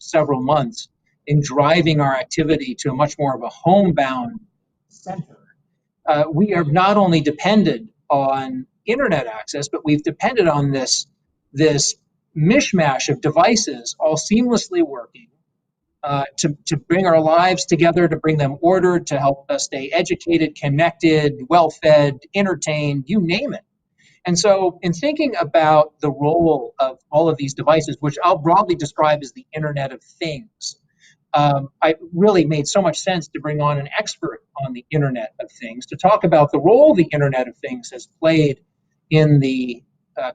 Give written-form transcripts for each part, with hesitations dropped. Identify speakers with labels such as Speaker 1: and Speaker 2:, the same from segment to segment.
Speaker 1: several months in driving our activity to a much more of a homebound center. We are not only dependent on internet access, but we've depended on this mishmash of devices all seamlessly working to bring our lives together, to bring them ordered, to help us stay educated, connected, well-fed, entertained, you name it. And so in thinking about the role of all of these devices, which I'll broadly describe as the Internet of Things, it really made so much sense to bring on an expert on the Internet of Things to talk about the role the Internet of Things has played in the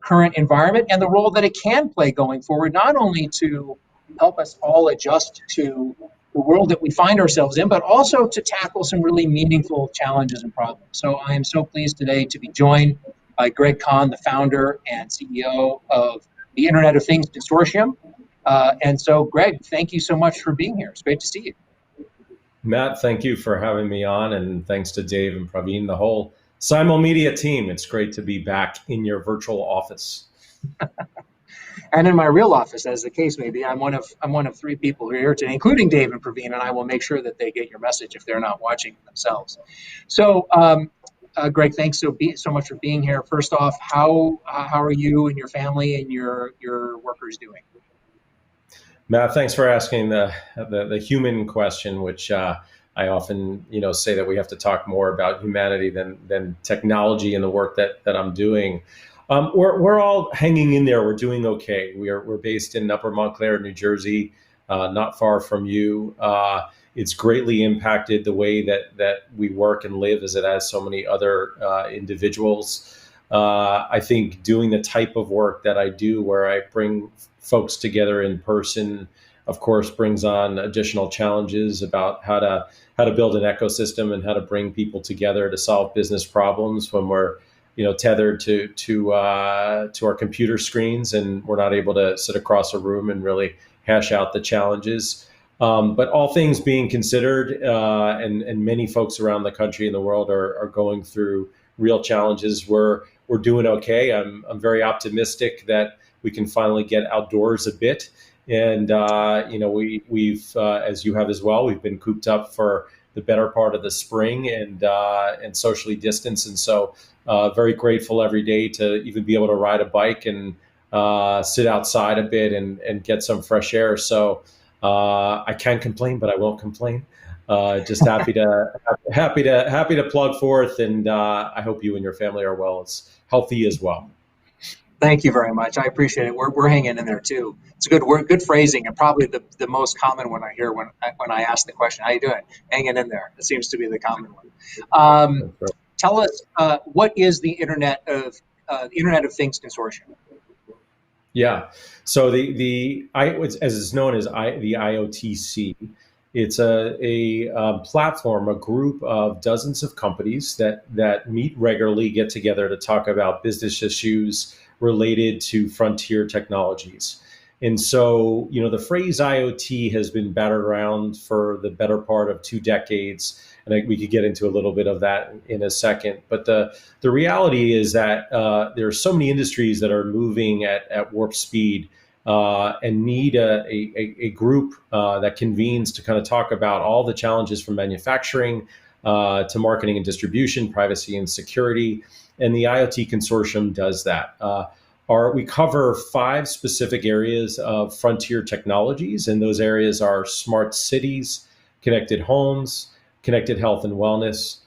Speaker 1: current environment and the role that it can play going forward, not only to help us all adjust to the world that we find ourselves in, but also to tackle some really meaningful challenges and problems. So I am so pleased today to be joined by Greg Kahn, the founder and CEO of the Internet of Things Consortium. And so, Greg, thank you so much for being here. It's great to see you.
Speaker 2: Matt, thank you for having me on, and thanks to Dave and Praveen, the whole Simulmedia team. It's great to be back in your virtual office.
Speaker 1: And in my real office, as the case may be, I'm one of three people who are here today, including Dave and Praveen, and I will make sure that they get your message if they're not watching themselves. So, Greg, thanks so much for being here. First off, how are you and your family and your workers doing?
Speaker 2: Matt, thanks for asking the human question, which I often say that we have to talk more about humanity than technology and the work that I'm doing. We're all hanging in there. We're doing okay. We're based in Upper Montclair, New Jersey, not far from you. It's greatly impacted the way that we work and live, as it has so many other individuals. I think doing the type of work that I do, where I bring folks together in person, of course, brings on additional challenges about how to build an ecosystem and how to bring people together to solve business problems when we're tethered to our computer screens and we're not able to sit across a room and really hash out the challenges. But all things being considered, and many folks around the country and the world are going through real challenges. We're doing okay. I'm very optimistic that we can finally get outdoors a bit. And, we've, as you have as well, we've been cooped up for the better part of the spring and socially distanced. And so very grateful every day to even be able to ride a bike and sit outside a bit and get some fresh air. So I can't complain, but I won't complain. Just happy to plug forth. And I hope you and your family are healthy as well.
Speaker 1: Thank you very much. I appreciate it. We're hanging in there too. It's a good word, good phrasing, and probably the most common one I hear when I ask the question, "How you doing?" Hanging in there. It seems to be the common one. Tell us what is the Internet of Things Consortium?
Speaker 2: Yeah. So as it's known as the IOTC. It's a platform, a group of dozens of companies that meet regularly, get together to talk about business issues related to frontier technologies. And so, the phrase IoT has been battered around for the better part of 2 decades. And we could get into a little bit of that in a second. But the reality is that there are so many industries that are moving at warp speed and need a group that convenes to kind of talk about all the challenges from manufacturing to marketing and distribution, privacy and security. And the IoT Consortium does that. We cover 5 specific areas of frontier technologies, and those areas are smart cities, connected homes, connected health and wellness,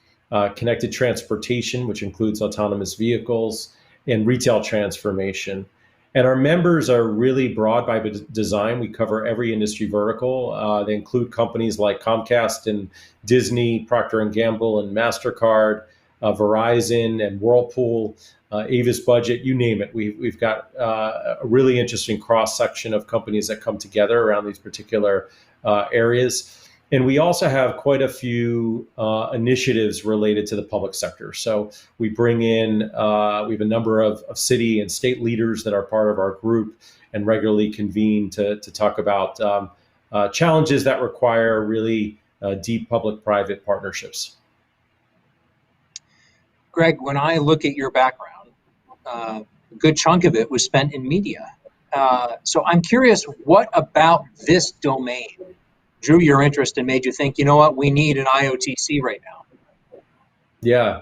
Speaker 2: connected transportation, which includes autonomous vehicles, and retail transformation. And our members are really broad by design. We cover every industry vertical. They include companies like Comcast and Disney, Procter & Gamble and MasterCard, Verizon and Whirlpool, Avis Budget, you name it. We've got a really interesting cross-section of companies that come together around these particular areas. And we also have quite a few initiatives related to the public sector. So we bring in, we have a number of city and state leaders that are part of our group and regularly convene to talk about challenges that require really deep public-private partnerships.
Speaker 1: Greg, when I look at your background, a good chunk of it was spent in media. So I'm curious, what about this domain drew your interest and made you think, you know what, we need an IOTC right now?
Speaker 2: Yeah,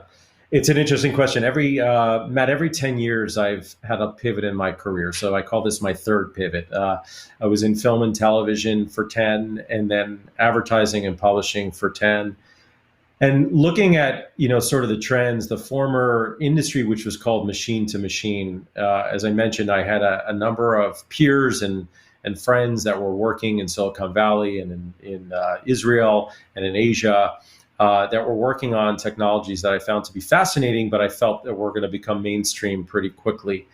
Speaker 2: it's an interesting question. Matt, every 10 years I've had a pivot in my career. So I call this my third pivot. I was in film and television for 10, and then advertising and publishing for 10. And looking at, sort of the trends, the former industry, which was called machine to machine, as I mentioned, I had a number of peers and friends that were working in Silicon Valley and in Israel and in Asia, that were working on technologies that I found to be fascinating, but I felt that were going to become mainstream pretty quickly.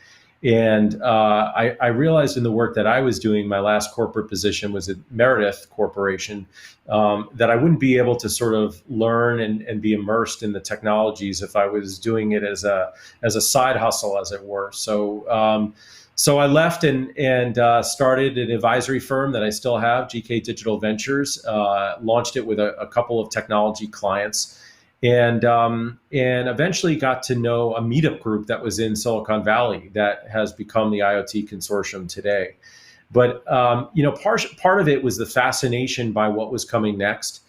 Speaker 2: And I realized in the work that I was doing, my last corporate position was at Meredith Corporation, that I wouldn't be able to sort of learn and be immersed in the technologies if I was doing it as a side hustle, as it were. So I left and started an advisory firm that I still have, GK Digital Ventures. Launched it with a couple of technology clients. And eventually got to know a meetup group that was in Silicon Valley that has become the IoT consortium today. But part of it was the fascination by what was coming next.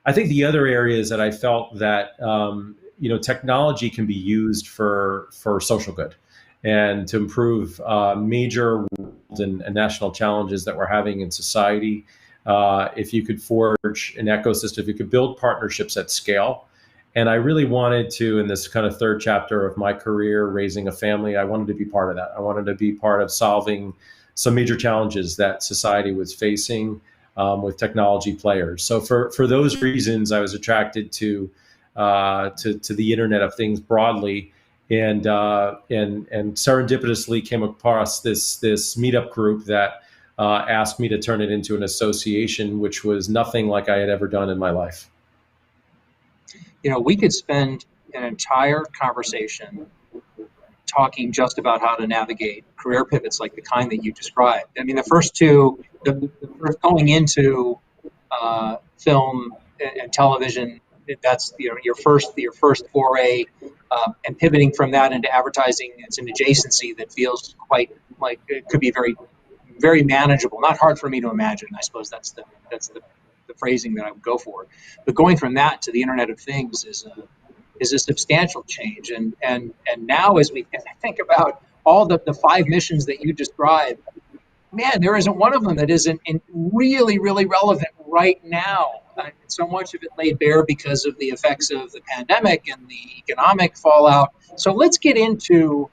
Speaker 2: I think the other areas that I felt that technology can be used for social good and to improve major world and national challenges that we're having in society. If you could forge an ecosystem, if you could build partnerships at scale. And I really wanted to, in this kind of third chapter of my career, raising a family, I wanted to be part of that. I wanted to be part of solving some major challenges that society was facing with technology players. So for those reasons, I was attracted to the Internet of Things broadly, and serendipitously came across this meetup group that asked me to turn it into an association, which was nothing like I had ever done in my life.
Speaker 1: We could spend an entire conversation talking just about how to navigate career pivots like the kind that you described. I mean, the first first going into film and television, that's your first foray, and pivoting from that into advertising. It's an adjacency that feels quite like it could be very, very manageable. Not hard for me to imagine. I suppose that's the phrasing that I would go for. But going from that to the Internet of Things is a substantial change. And now, as we think about all the 5 missions that you described, man, there isn't one of them that isn't really, really relevant right now. So much of it laid bare because of the effects of the pandemic and the economic fallout. So let's get into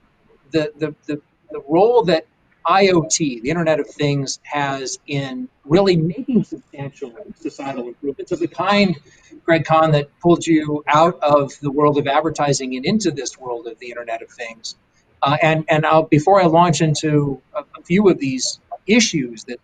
Speaker 1: the role that IoT, the Internet of Things, has in really making substantial societal improvements of the kind, Greg Kahn, that pulled you out of the world of advertising and into this world of the Internet of Things. Before I launch into a few of these issues that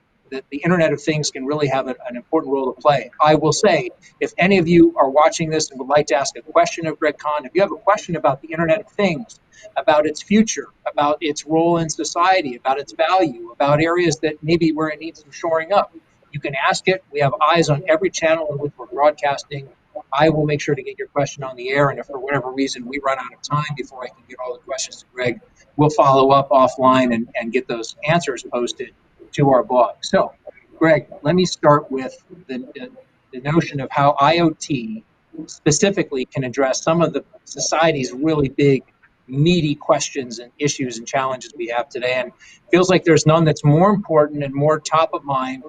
Speaker 1: the Internet of Things can really have an important role to play, I will say, if any of you are watching this and would like to ask a question of Greg Kahn, if you have a question about the Internet of Things, about its future, about its role in society, about its value, about areas that maybe where it needs some shoring up, you can ask it. We have eyes on every channel in which we're broadcasting. I will make sure to get your question on the air, and if for whatever reason we run out of time before I can get all the questions to Greg, we'll follow up offline and get those answers posted to our blog. So, Greg, let me start with the notion of how IoT specifically can address some of the society's really big, meaty questions and issues and challenges we have today. And it feels like there's none that's more important and more top of mind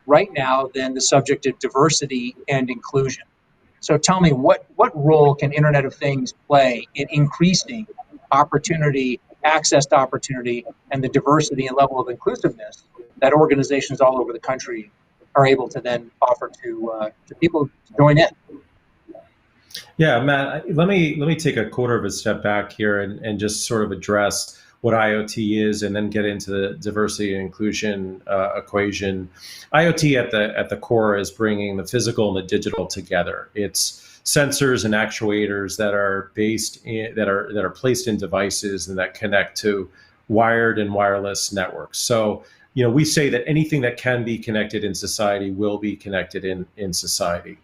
Speaker 1: right now than the subject of diversity and inclusion. So tell me, what role can Internet of Things play in increasing opportunity, access to opportunity, and the diversity and level of inclusiveness that organizations all over the country are able to then offer to people to join in?
Speaker 2: Yeah, Matt, let me take a quarter of a step back here and just sort of address what IoT is, and then get into the diversity and inclusion equation. IoT at the core is bringing the physical and the digital together. It's sensors and actuators that are that are placed in devices and that connect to wired and wireless networks. So, we say that anything that can be connected in society will be connected in society.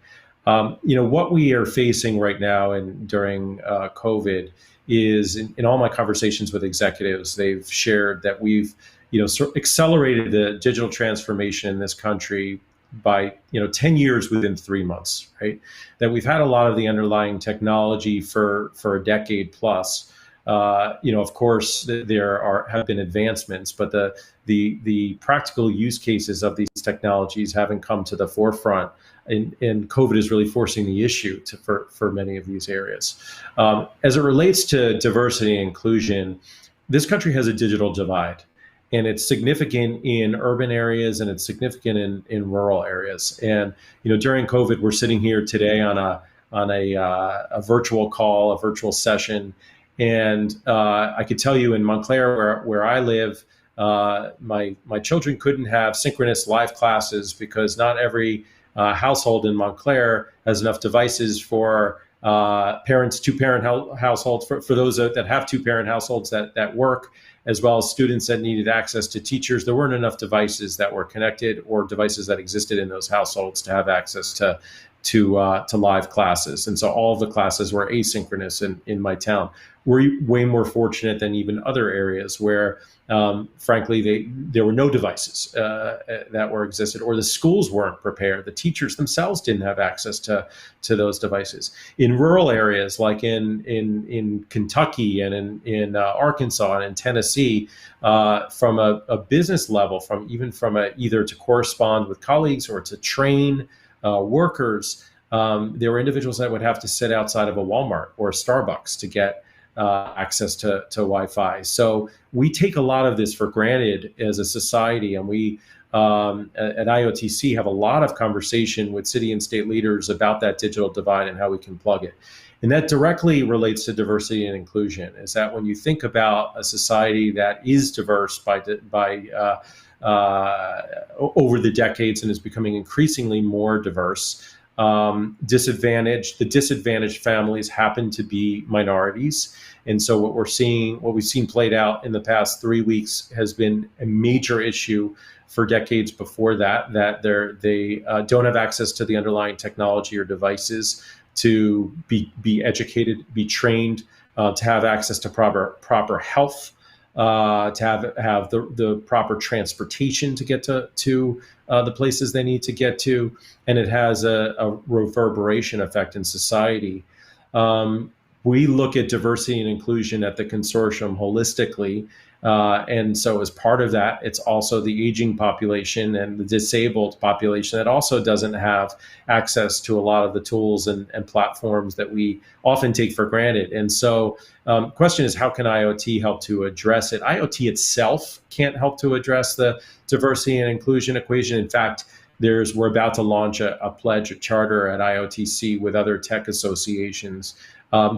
Speaker 2: What we are facing right now and during COVID is in all my conversations with executives, they've shared that we've accelerated the digital transformation in this country by 10 years within 3 months, right? That we've had a lot of the underlying technology for a decade plus. Of course, there have been advancements, but the practical use cases of these technologies haven't come to the forefront, and COVID is really forcing the issue for many of these areas. As it relates to diversity and inclusion, this country has a digital divide, and it's significant in urban areas and it's significant in rural areas. And during COVID, we're sitting here today on a virtual call, a virtual session. And I could tell you in Montclair, where I live, my children couldn't have synchronous live classes because not every household in Montclair has enough devices for parents, two-parent households, for those that have two-parent households that work, as well as students that needed access to teachers. There weren't enough devices that were connected or devices that existed in those households to have access to live classes. And so all of the classes were asynchronous in my town. We're way more fortunate than even other areas where, frankly, there were no devices that were existed, or the schools weren't prepared. The teachers themselves didn't have access to those devices. In rural areas like in Kentucky and in Arkansas and in Tennessee, from a business level, from either to correspond with colleagues or to train workers, there were individuals that would have to sit outside of a Walmart or a Starbucks to get access to Wi-Fi. So we take a lot of this for granted as a society, and we at IOTC have a lot of conversation with city and state leaders about that digital divide and how we can plug it. And that directly relates to diversity and inclusion, is that when you think about a society that is diverse by over the decades and is becoming increasingly more diverse, the disadvantaged families happen to be minorities. And so what we've seen played out in the past 3 weeks has been a major issue for decades before that they don't have access to the underlying technology or devices to be educated, be trained, to have access to proper health, to have the proper transportation to get to the places they need to get to, and it has a reverberation effect in society. We look at diversity and inclusion at the consortium holistically, and so as part of that, it's also the aging population and the disabled population that also doesn't have access to a lot of the tools and platforms that we often take for granted. And so question is, how can IoT help to address it? IoT itself can't help to address the diversity and inclusion equation. In fact, we're about to launch a pledge, a charter at IOTC with other tech associations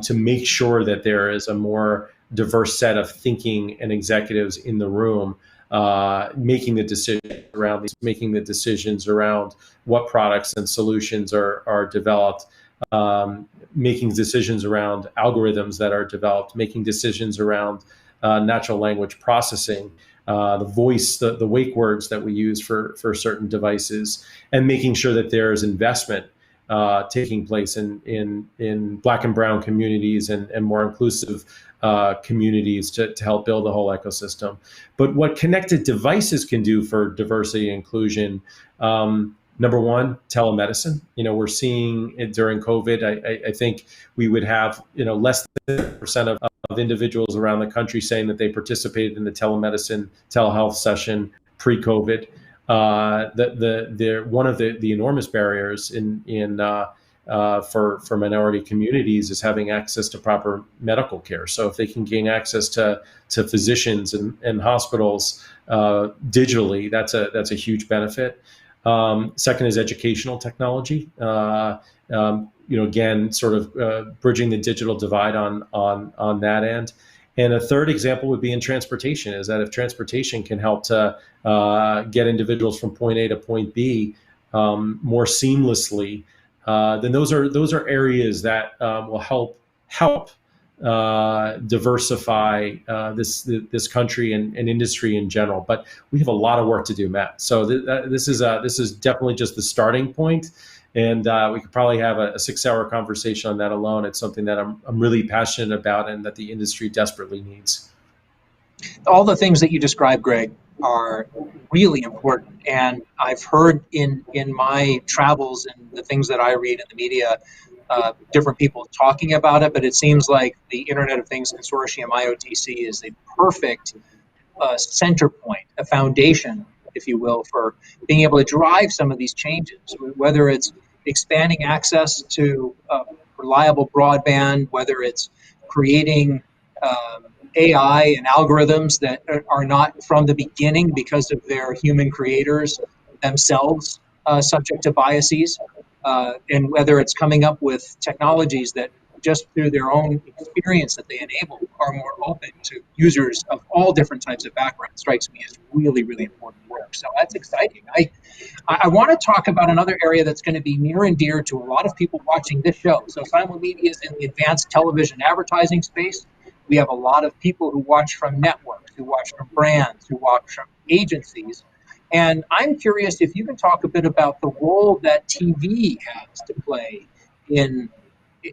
Speaker 2: to make sure that there is a more diverse set of thinking and executives in the room, making the decisions around what products and solutions are developed, making decisions around algorithms that are developed, making decisions around natural language processing, the voice, the wake words that we use for certain devices, and making sure that there is investment taking place in Black and Brown communities and more inclusive communities to help build the whole ecosystem. But what connected devices can do for diversity and inclusion, number one, telemedicine. We're seeing it during COVID. I think we would have less than 1% of individuals around the country saying that they participated in the telehealth session pre-COVID. One of the enormous barriers for minority communities is having access to proper medical care. So if they can gain access to physicians and hospitals digitally, that's a huge benefit. Second is educational technology. Again, sort of bridging the digital divide on that end. And a third example would be in transportation, is that if transportation can help to get individuals from point A to point B more seamlessly, then those are areas that will help diversify this country and industry in general. But we have a lot of work to do, Matt. So this is definitely just the starting point. And we could probably have a 6-hour conversation on that alone. It's something that I'm really passionate about and that the industry desperately needs.
Speaker 1: All the things that you described, Greg, are really important. And I've heard in my travels and the things that I read in the media, different people talking about it, but it seems like the Internet of Things Consortium, IOTC, is a perfect center point, a foundation, if you will, for being able to drive some of these changes, whether it's expanding access to reliable broadband, whether it's creating AI and algorithms that are not from the beginning because of their human creators themselves subject to biases, and whether it's coming up with technologies that just through their own experience that they enable are more open to users of all different types of backgrounds, strikes me as really, really important work. So that's exciting. I want to talk about another area that's going to be near and dear to a lot of people watching this show. So Simul Media is in the advanced television advertising space. We have a lot of people who watch from networks, who watch from brands, who watch from agencies. And I'm curious if you can talk a bit about the role that TV has to play in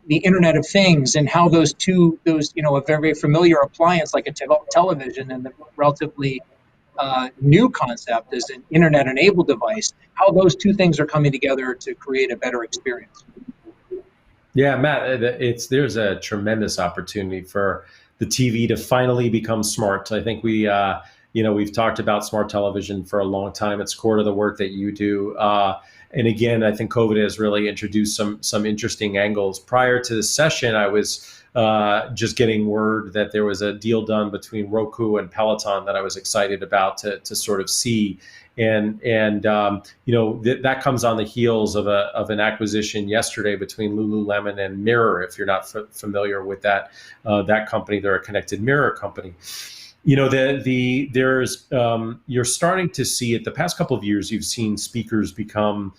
Speaker 1: the Internet of Things, and how those a very familiar appliance like a television and the relatively new concept as an internet-enabled device, how those two things are coming together to create a better experience.
Speaker 2: Yeah, Matt, there's a tremendous opportunity for the TV to finally become smart. I think we've talked about smart television for a long time. It's core to the work that you do. And again, I think COVID has really introduced some interesting angles. Prior to the session, I was just getting word that there was a deal done between Roku and Peloton that I was excited about to sort of see. And that comes on the heels of an acquisition yesterday between Lululemon and Mirror. If you're not familiar with that company, they're a connected mirror company. There's you're starting to see it. The past couple of years, you've seen speakers become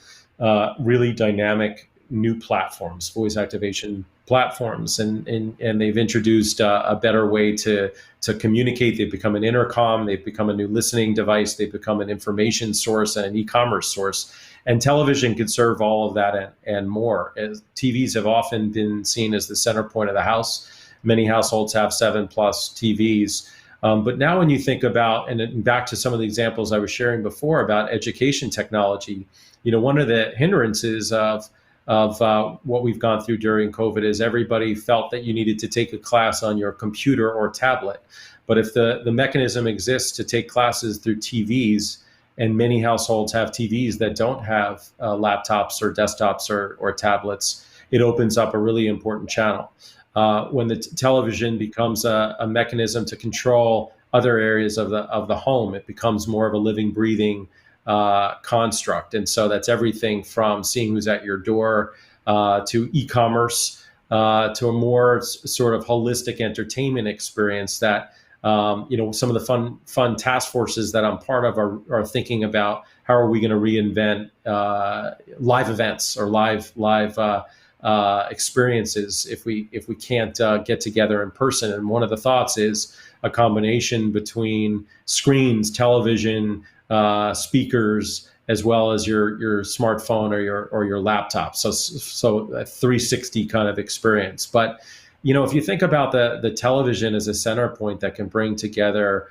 Speaker 2: really dynamic new platforms, voice activation platforms, and they've introduced a better way to communicate. They've become an intercom. They've become a new listening device. They've become an information source and an e-commerce source. And television can serve all of that and more. As TVs have often been seen as the center point of the house. Many households have 7+ TVs. But now when you think about, and back to some of the examples I was sharing before about education technology, one of the hindrances of what we've gone through during COVID is everybody felt that you needed to take a class on your computer or tablet. But if the mechanism exists to take classes through TVs, and many households have TVs that don't have laptops or desktops or tablets, it opens up a really important channel. When the television becomes a mechanism to control other areas of the home, it becomes more of a living, breathing construct. And so that's everything from seeing who's at your door to e-commerce to a more sort of holistic entertainment experience that some of the fun task forces that I'm part of are thinking about how are we going to reinvent live events or live experiences if we can't get together in person. And one of the thoughts is a combination between screens, television, speakers, as well as your smartphone or your laptop. So a 360 kind of experience. But if you think about the television as a center point that can bring together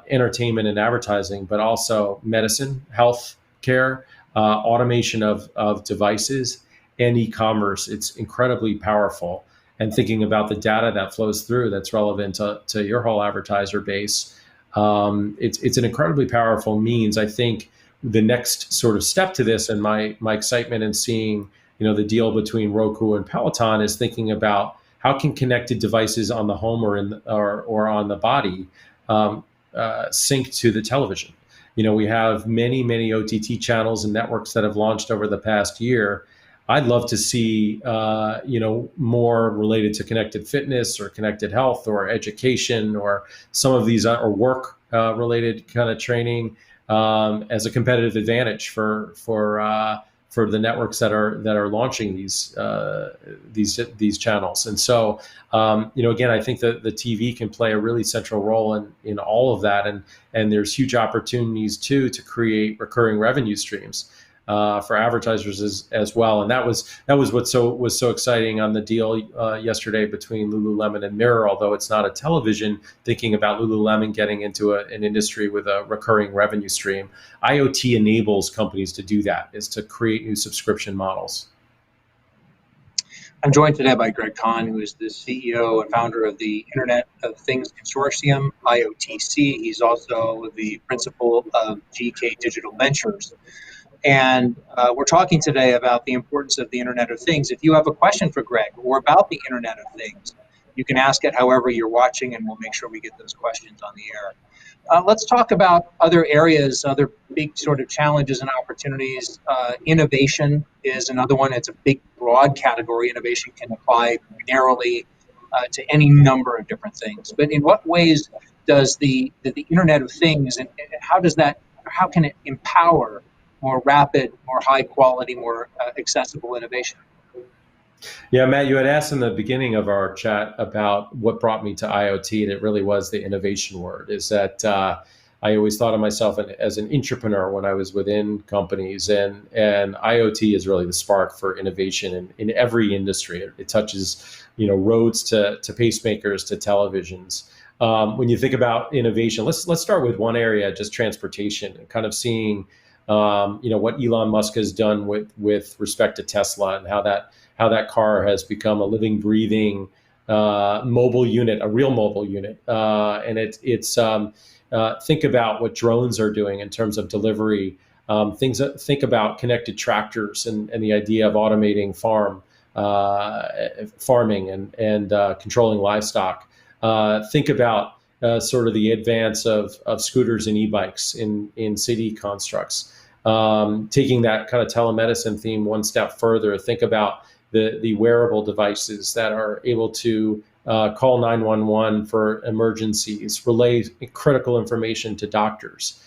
Speaker 2: entertainment and advertising, but also medicine, health care, automation of devices, and e-commerce, it's incredibly powerful. And thinking about the data that flows through that's relevant to your whole advertiser base, it's an incredibly powerful means. I think the next sort of step to this, and my excitement in seeing the deal between Roku and Peloton, is thinking about how can connected devices on the home or on the body sync to the television. We have many OTT channels and networks that have launched over the past year. I'd love to see, more related to connected fitness or connected health or education or some of these or work related kind of training as a competitive advantage for the networks that are launching these channels. And so, again, I think that the TV can play a really central role in all of that, and there's huge opportunities too to create recurring revenue streams. for advertisers as well. And that was what was so exciting on the deal yesterday between Lululemon and Mirror. Although it's not a television, thinking about Lululemon getting into an industry with a recurring revenue stream, IoT enables companies to do that, is to create new subscription models.
Speaker 1: I'm joined today by Greg Kahn, who is the CEO and founder of the Internet of Things consortium, IoTC. He's also the principal of GK Digital Ventures. And we're talking today about the importance of the Internet of Things. If you have a question for Greg or about the Internet of Things, you can ask it however you're watching, and we'll make sure we get those questions on the air. Let's talk about other areas, other big sort of challenges and opportunities. Innovation is another one. It's a big, broad category. Innovation can apply narrowly to any number of different things. But in what ways does the Internet of Things, and how can it empower more rapid, more high quality, more accessible innovation?
Speaker 2: Yeah, Matt, you had asked in the beginning of our chat about what brought me to IoT, and it really was the innovation word. Is that I always thought of myself as an entrepreneur when I was within companies, and IoT is really the spark for innovation in every industry. It touches, roads to pacemakers to televisions. When you think about innovation, let's start with one area, just transportation, and kind of seeing what Elon Musk has done with respect to Tesla, and how that car has become a living, breathing mobile unit, a real mobile unit. And it's think about what drones are doing in terms of delivery. Think about connected tractors and the idea of automating farming and controlling livestock. Think about sort of the advance of scooters and e-bikes in city constructs. Taking that kind of telemedicine theme one step further, think about the wearable devices that are able to call 911 for emergencies, relay critical information to doctors.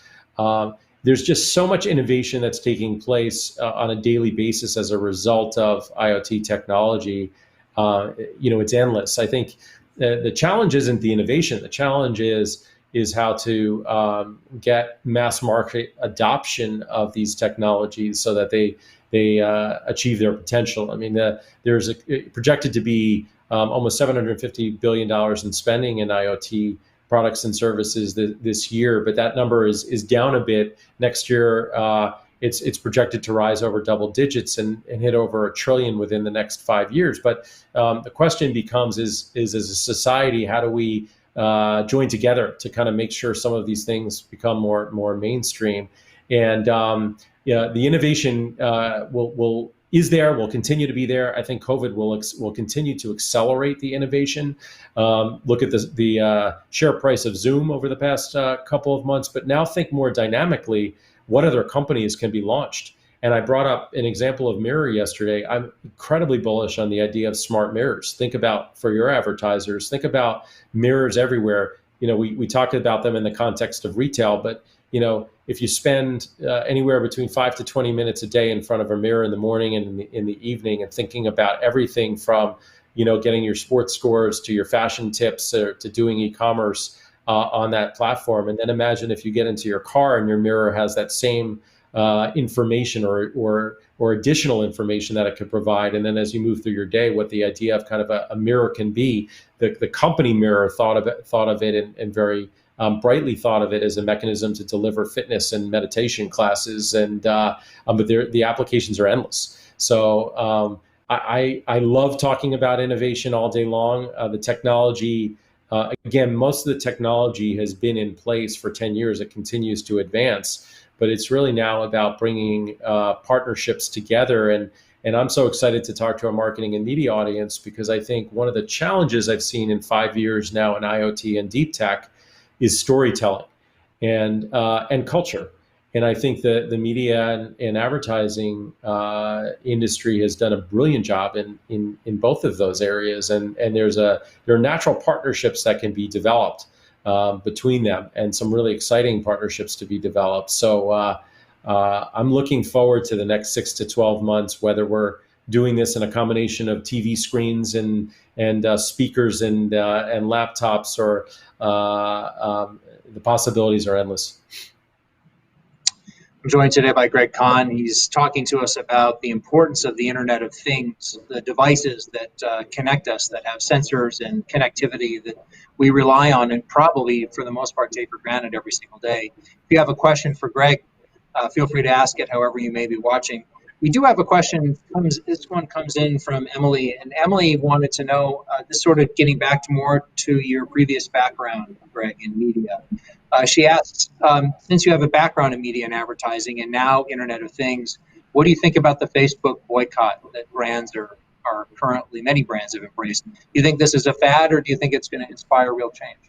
Speaker 2: There's just so much innovation that's taking place on a daily basis as a result of IoT technology. It's endless. I think the challenge isn't the innovation. The challenge is how to get mass market adoption of these technologies so that they achieve their potential. I mean, there's projected to be almost $750 billion in spending in IoT products and services this year, but that number is down a bit. Next year, it's projected to rise over double digits and hit over $1 trillion within the next 5 years. But the question becomes: is as a society, how do we join together to kind of make sure some of these things become more mainstream? And the innovation will continue to be there. I think COVID will continue to accelerate the innovation. Look at the share price of Zoom over the past couple of months, but now think more dynamically: what other companies can be launched? And I brought up an example of Mirror yesterday. I'm incredibly bullish on the idea of smart mirrors. Think about, for your advertisers, think about mirrors everywhere. We talked about them in the context of retail, but if you spend anywhere between 5 to 20 minutes a day in front of a mirror in the morning and in the evening, and thinking about everything from, getting your sports scores to your fashion tips or to doing e-commerce on that platform. And then imagine if you get into your car and your mirror has that same information or additional information that it could provide. And then as you move through your day, what the idea of kind of a mirror can be. The company Mirror thought of it and very brightly thought of it as a mechanism to deliver fitness and meditation classes, but the applications are endless. So I love talking about innovation all day long. The technology, again, most of the technology has been in place for 10 years. It continues to advance, but it's really now about bringing partnerships together. And I'm so excited to talk to our marketing and media audience, because I think one of the challenges I've seen in 5 years now in IoT and deep tech is storytelling and culture. And I think that the media and advertising industry has done a brilliant job in both of those areas. And there are natural partnerships that can be developed between them, and some really exciting partnerships to be developed. So I'm looking forward to the next 6 to 12 months, whether we're doing this in a combination of TV screens and speakers and laptops, or the possibilities are endless.
Speaker 1: I'm joined today by Greg Kahn. He's talking to us about the importance of the Internet of Things, the devices that connect us, that have sensors and connectivity that we rely on and probably, for the most part, take for granted every single day. If you have a question for Greg, feel free to ask it however you may be watching. We do have a question. This one comes in from Emily, and Emily wanted to know, this sort of getting back to more to your previous background, Greg, in media. She asks, since you have a background in media and advertising and now Internet of Things, what do you think about the Facebook boycott that many brands have embraced? Do you think this is a fad, or do you think it's going to inspire real change?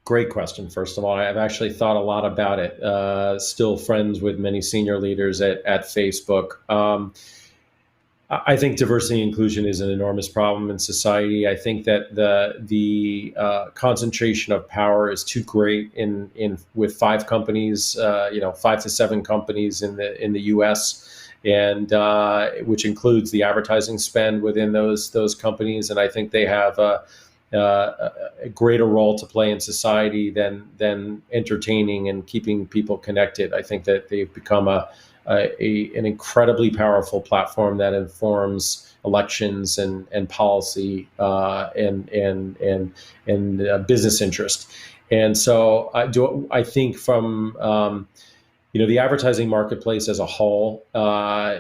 Speaker 2: Great question. First of all, I've actually thought a lot about it. Still friends with many senior leaders at Facebook. I think diversity and inclusion is an enormous problem in society. I think that the concentration of power is too great with 5 companies, 5 to 7 companies in the U.S. and which includes the advertising spend within those companies. And I think they have a greater role to play in society than entertaining and keeping people connected. I think that they've become an incredibly powerful platform that informs elections and policy and business interest. And so I think from the advertising marketplace as a whole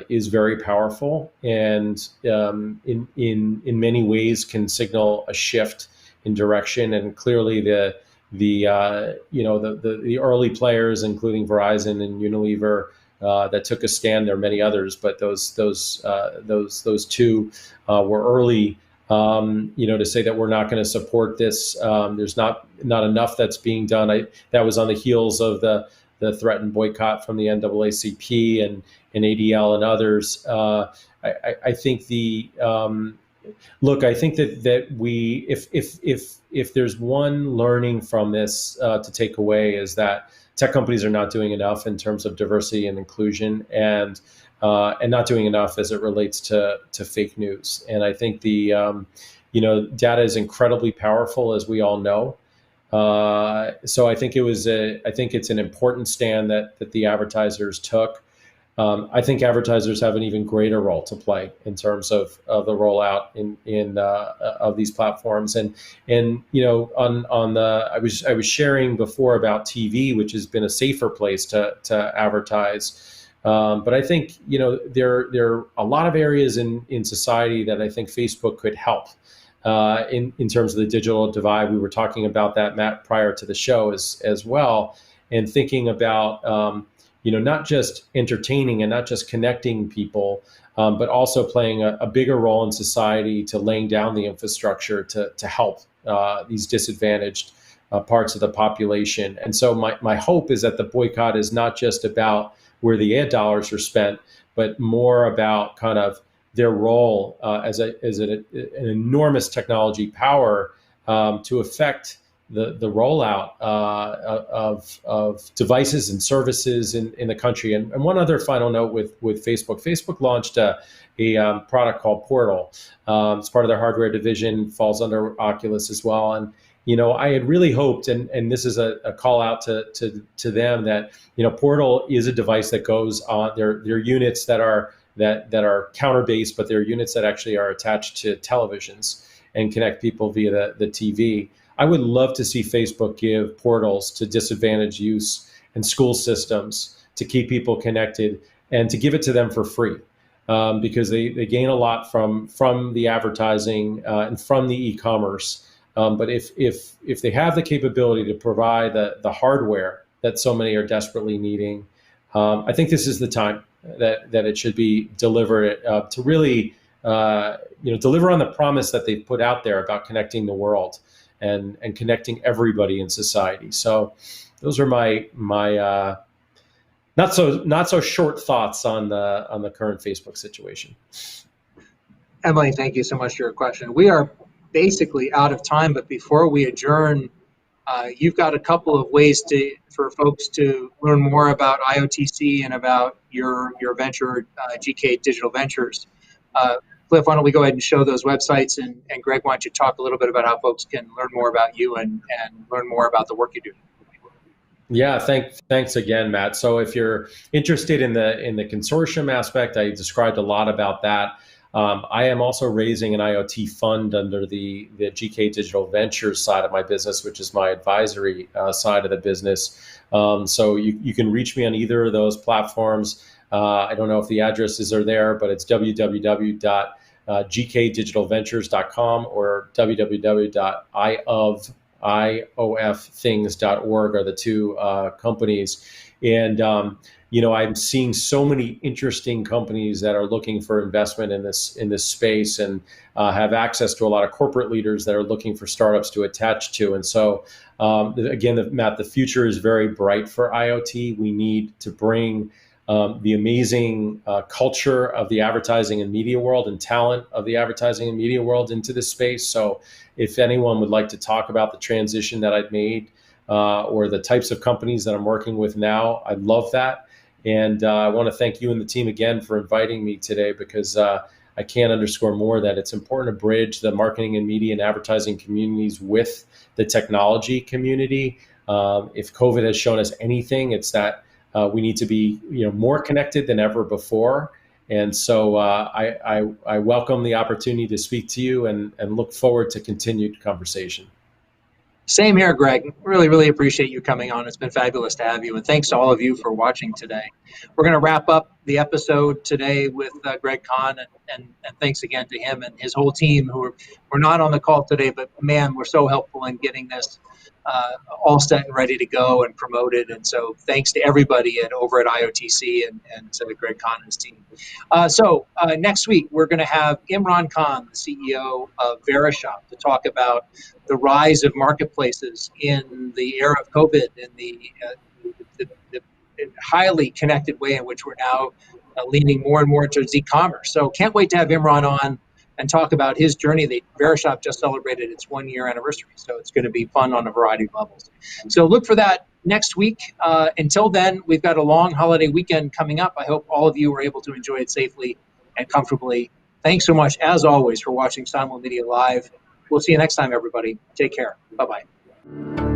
Speaker 2: is very powerful, and in many ways can signal a shift in direction. And clearly, the early players, including Verizon and Unilever, that took a stand. There are many others, but those two were early. To say that we're not going to support this, there's not enough that's being done. That was on the heels of the threatened boycott from the NAACP and ADL and others. I think I think that we, if there's one learning from this to take away, is that tech companies are not doing enough in terms of diversity and inclusion, and not doing enough as it relates to fake news. And I think the data is incredibly powerful, as we all know. So I think it's an important stand that the advertisers took. I think advertisers have an even greater role to play in terms of the rollout of these platforms. And I was sharing before about TV, which has been a safer place to advertise. But I think there are a lot of areas in society that I think Facebook could help. In terms of the digital divide. We were talking about that, Matt, prior to the show as well, and thinking about not just entertaining and not just connecting people, but also playing a bigger role in society to laying down the infrastructure to help these disadvantaged parts of the population. And so my hope is that the boycott is not just about where the ad dollars are spent, but more about kind of their role as an enormous technology power to affect the rollout of devices and services in the country. And one other final note with Facebook. Facebook launched a product called Portal. It's part of their hardware division, falls under Oculus as well. And I had really hoped, and this is a call out to them, that Portal is a device that goes on their units that are counter-based, but they're units that actually are attached to televisions and connect people via the TV. I would love to see Facebook give portals to disadvantaged youth and school systems to keep people connected, and to give it to them for free, because they gain a lot from the advertising and from the e-commerce. But if they have the capability to provide the hardware that so many are desperately needing, I think this is the time that it should be delivered to really deliver on the promise that they've put out there about connecting the world and connecting everybody in society. So those are my not so short thoughts on the current Facebook situation.
Speaker 1: Emily, thank you so much for your question. We are basically out of time, but before we adjourn, you've got a couple of ways for folks to learn more about IOTC and about your venture, GK Digital Ventures. Cliff, why don't we go ahead and show those websites, and Greg, why don't you talk a little bit about how folks can learn more about you and learn more about the work you do?
Speaker 2: Yeah, thanks again, Matt. So if you're interested in the consortium aspect, I described a lot about that. I am also raising an IoT fund under the GK Digital Ventures side of my business, which is my advisory side of the business. So you can reach me on either of those platforms. I don't know if the addresses are there, but it's www.gkdigitalventures.com or www.ioffthings.org are the two companies. And I'm seeing so many interesting companies that are looking for investment in this space, and have access to a lot of corporate leaders that are looking for startups to attach to. And so, again, Matt, the future is very bright for IoT. We need to bring the amazing culture of the advertising and media world and talent of the advertising and media world into this space. So if anyone would like to talk about the transition that I've made or the types of companies that I'm working with now, I'd love that. And I want to thank you and the team again for inviting me today, because I can't underscore more that it's important to bridge the marketing and media and advertising communities with the technology community. If COVID has shown us anything, it's that we need to be more connected than ever before. And so I welcome the opportunity to speak to you and look forward to continued conversation.
Speaker 1: Same here, Greg. Really, really appreciate you coming on. It's been fabulous to have you. And thanks to all of you for watching today. We're going to wrap up the episode today with Greg Kahn. And thanks again to him and his whole team who were not on the call today, but man, were so helpful in getting this all set and ready to go and promoted. And so thanks to everybody over at IOTC and to Greg Kahn and his team. So next week, we're going to have Imran Khan, the CEO of Verishop, to talk about the rise of marketplaces in the era of COVID and the highly connected way in which we're now leaning more and more towards e-commerce. So can't wait to have Imran on and talk about his journey. Verishop just celebrated its 1-year anniversary, so it's going to be fun on a variety of levels. So look for that next week. Until then, we've got a long holiday weekend coming up. I hope all of you were able to enjoy it safely and comfortably. Thanks so much, as always, for watching Simul Media Live. We'll see you next time, everybody. Take care. Bye-bye.